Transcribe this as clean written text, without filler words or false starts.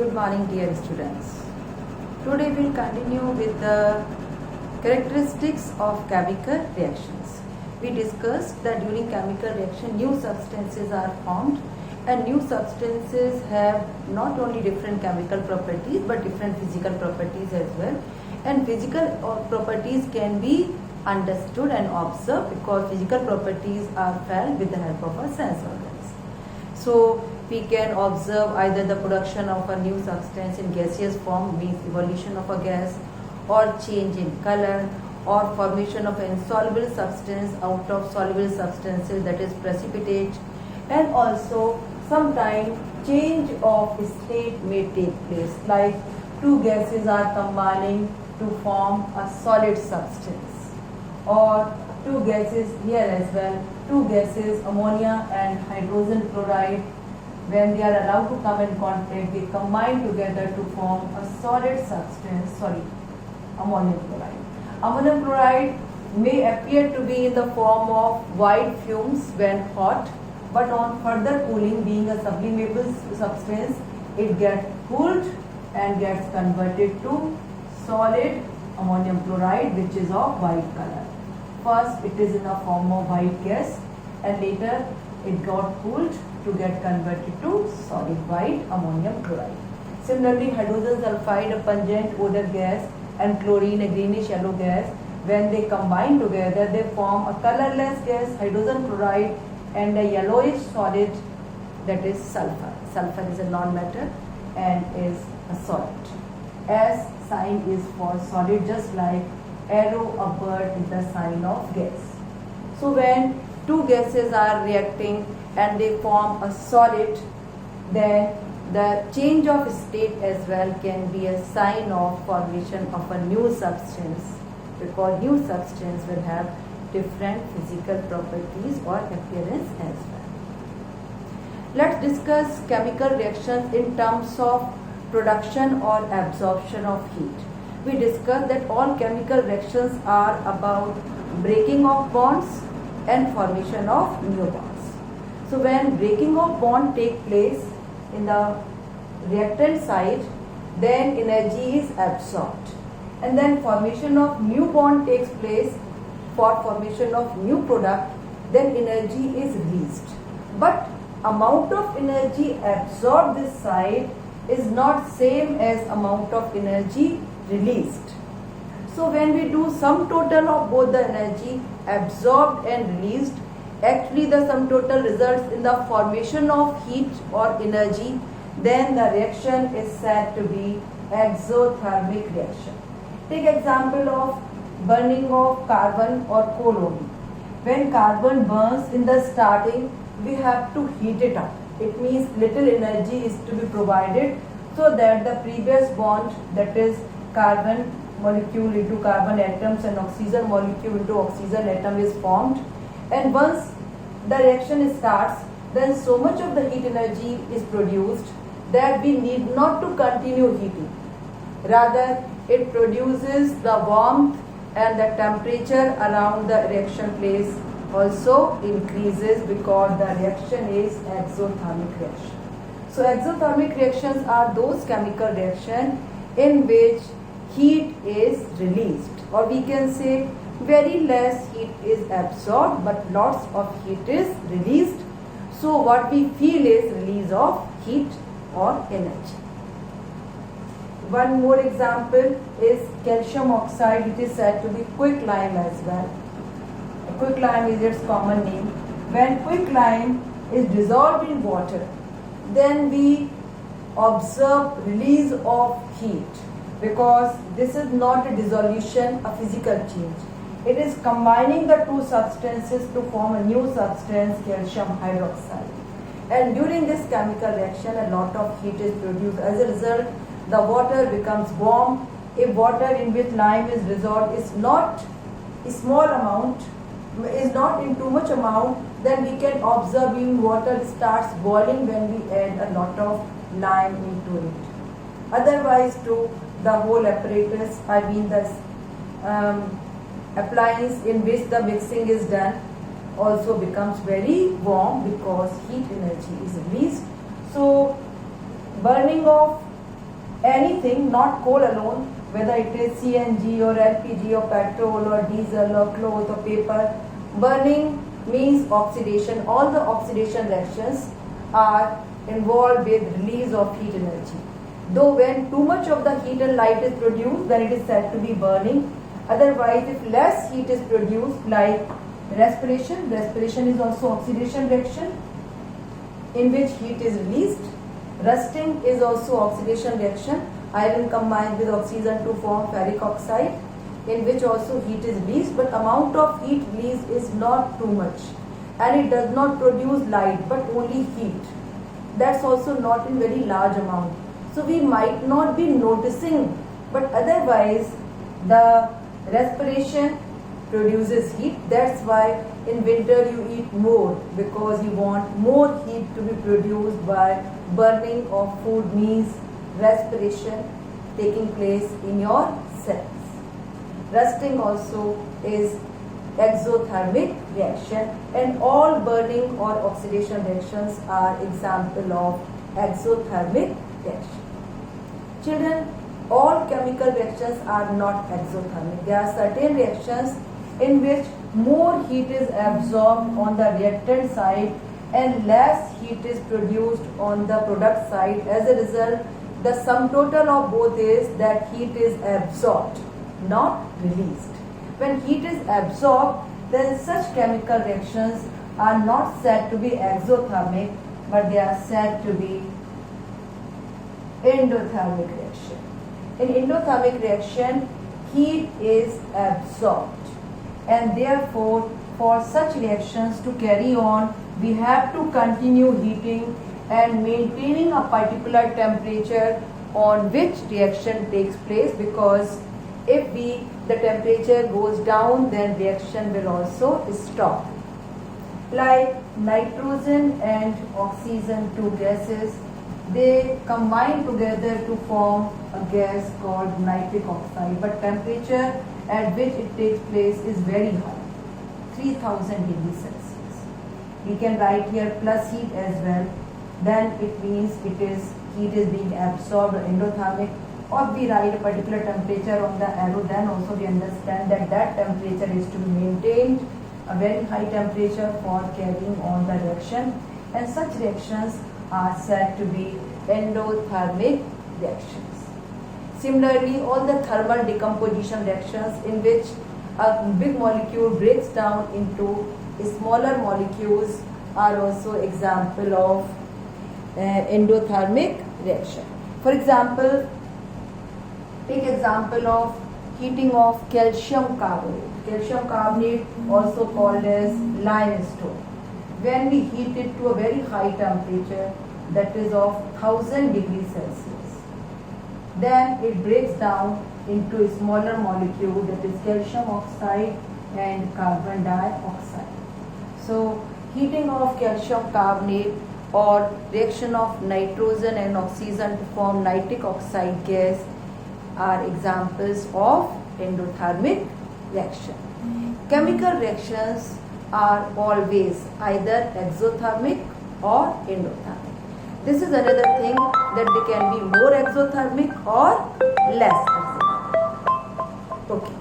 Good morning, dear students. Today we will continue with the characteristics of chemical reactions. We discussed that during chemical reaction new substances are formed, and new substances have not only different chemical properties but different physical properties as well. And physical properties can be understood and observed because physical properties are felt with the help of our sense organs. So we can observe either the production of a new substance in gaseous form, means evolution of a gas, or change in color, or formation of an insoluble substance out of soluble substances, that is precipitate, and also sometimes change of state may take place, like two gases are combining to form a solid substance, or two gases here as well, two gases ammonia and hydrogen chloride, when they are allowed to come in contact, they combine together to form a solid substance, ammonium chloride. Ammonium chloride may appear to be in the form of white fumes when hot, but on further cooling, being a sublimable substance, it gets cooled and gets converted to solid ammonium chloride, which is of white color. First it is in the form of white gas, and later it got cooled to get converted to solid white ammonium chloride. Similarly, hydrogen sulfide, a pungent odor gas, and chlorine, a greenish yellow gas, when they combine together, they form a colorless gas, hydrogen chloride, and a yellowish solid, that is sulfur. Sulfur is a non-matter and is a solid. S sign is for solid, just like arrow, a bird is the sign of gas. So when two gases are reacting and they form a solid, then the change of state as well can be a sign of formation of a new substance, because new substance will have different physical properties or appearance as well. Let's discuss chemical reactions in terms of production or absorption of heat. We discussed that all chemical reactions are about breaking of bonds and formation of new bonds. So when breaking of bond takes place in the reactant side, then energy is absorbed, and then formation of new bond takes place for formation of new product, then energy is released. But amount of energy absorbed this side is not same as amount of energy released. So when we do sum total of both the energy absorbed and released, actually the sum total results in the formation of heat or energy, then the reaction is said to be exothermic reaction. Take example of burning of carbon or coal only. When carbon burns in the starting, we have to heat it up. It means little energy is to be provided so that the previous bond, that is carbon molecule into carbon atoms and oxygen molecule into oxygen atom, is formed. And once the reaction starts, then so much of the heat energy is produced that we need not to continue heating. Rather, it produces the warmth, and the temperature around the reaction place also increases because the reaction is exothermic reaction. So exothermic reactions are those chemical reactions in which heat is released, or we can say very less heat is absorbed but lots of heat is released. So what we feel is release of heat or energy. One more example is calcium oxide, which is said to be quicklime as well. Quicklime is its common name. When quicklime is dissolved in water, then we observe release of heat, because this is not a dissolution, a physical change. It is combining the two substances to form a new substance, calcium hydroxide. And during this chemical reaction, a lot of heat is produced. As a result, the water becomes warm. If water in which lime is dissolved is not a small amount, is not in too much amount, then we can observe in water starts boiling when we add a lot of lime into it. Otherwise too, the whole apparatus, the appliance in which the mixing is done, also becomes very warm because heat energy is released. So burning of anything, not coal alone, whether it is CNG or LPG or petrol or diesel or cloth or paper. Burning means oxidation. All the oxidation reactions are involved with release of heat energy. Though when too much of the heat and light is produced, then it is said to be burning. Otherwise, if less heat is produced, like respiration is also oxidation reaction in which heat is released. Rusting is also oxidation reaction. Iron combined with oxygen to form ferric oxide, in which also heat is released, but amount of heat released is not too much, and it does not produce light but only heat. That's also not in very large amount. So we might not be noticing, but otherwise the respiration produces heat. That's why in winter you eat more, because you want more heat to be produced by burning of food, means respiration taking place in your cells. Rusting also is exothermic reaction, and all burning or oxidation reactions are example of exothermic reaction. Children, all chemical reactions are not exothermic. There are certain reactions in which more heat is absorbed on the reactant side and less heat is produced on the product side. As a result, the sum total of both is that heat is absorbed, not released. When heat is absorbed, then such chemical reactions are not said to be exothermic, but they are said to be endothermic reaction. In endothermic reaction, heat is absorbed, and therefore for such reactions to carry on, we have to continue heating and maintaining a particular temperature on which reaction takes place, because if the temperature goes down, then reaction will also stop. Like nitrogen and oxygen, two gases, they combine together to form a gas called nitric oxide, but temperature at which it takes place is very high, 3000 degrees Celsius. We can write here plus heat as well, then it means heat is being absorbed, endothermic, or we write a particular temperature on the arrow, then also we understand that that temperature is to be maintained, a very high temperature for carrying on the reaction, and such reactions are said to be endothermic reactions. Similarly, all the thermal decomposition reactions in which a big molecule breaks down into smaller molecules are also example of endothermic reaction. For example, take example of heating of calcium carbonate. Calcium carbonate, also called as limestone. When we heat it to a very high temperature, that is of 1000 degrees Celsius, then it breaks down into a smaller molecule, that is calcium oxide and carbon dioxide. So heating of calcium carbonate or reaction of nitrogen and oxygen to form nitric oxide gas are examples of endothermic reaction. Chemical reactions are always either exothermic or endothermic. This is another thing, that they can be more exothermic or less exothermic. Okay.